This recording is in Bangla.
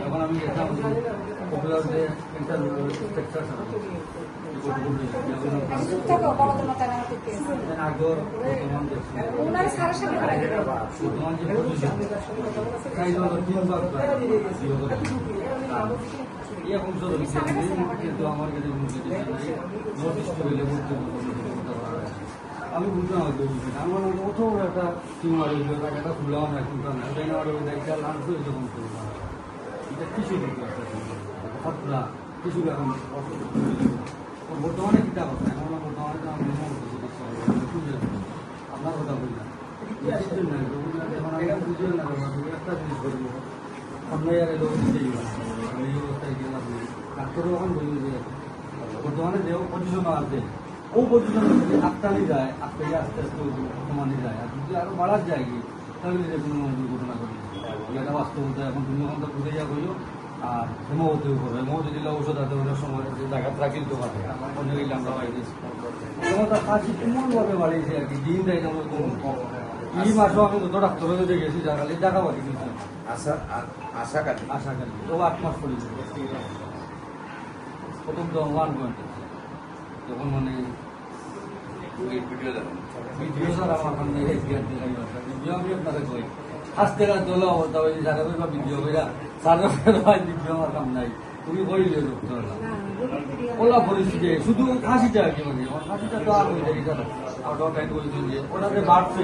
এখন আমি দেখলাম পপুলার যে আগর বর্তমান যে এখন কিন্তু আমার কাছে নর্থ হইলে আমি বুঝলাম আমার অত একটা টিউমার হইল টাকাটা খুললাম এখন একটা লাঞ্চ হয়েছে কম করলাম এটা কিছু খতরা কিছু এখন বর্তমানে কিতাব আছে এখন বর্তমানে আমি আপনার কথা বললাম বুঝলেন না একটা জিনিস করবো আমরা লোক দিতেই এই অবস্থায় গেলাম ডাক্তারও এখন বলি যে বর্তমানে যে পজিশন আছে ও পজিশন যদি আটটানি যায় আটটাই আস্তে আস্তে কমানি যায় আর যদি আরো বাড়ার যায় কি তাহলে যে কোনো দুর্ঘটনা ঘটে এটা বাস্তবতা এখন তুমি যখন তো ঘুরে যাওয়া হইল আর হেমবতেও করবে হেমবতী দিলে ঔষধ আছে ওদের সময় যে জায়গাটা কিন্তু পাবে অন্য গেলে আমরা বাইরে ক্ষমতা কাশি এমনভাবে বাড়িয়েছে আর কি দিন দেয় তেমন কম এই মাসও আমি যত ডাক্তার হয়ে গেছি জায়গালে টাকা বাকি দিচ্ছি আশাকালী ও 8 মাস পরে প্রথম তো 1 পয়েন্ট যখন মানে ভিডিও স্যার আমার সামনে ভিডিও আমি আপনাদের কই আস্তে রাত হলো অবস্থা হয়েছে সারা বা ভিডিও কইরা সারা ভিডিও আমার কাম নাই তুমি কইলে ডক্টর ওলা পরিস্থিতি শুধু খাসিটা আর কি মানে খাসিটা তো আর হয়ে যায় আর ডক্টর কইছেন যে ওটাতে বাড়ছে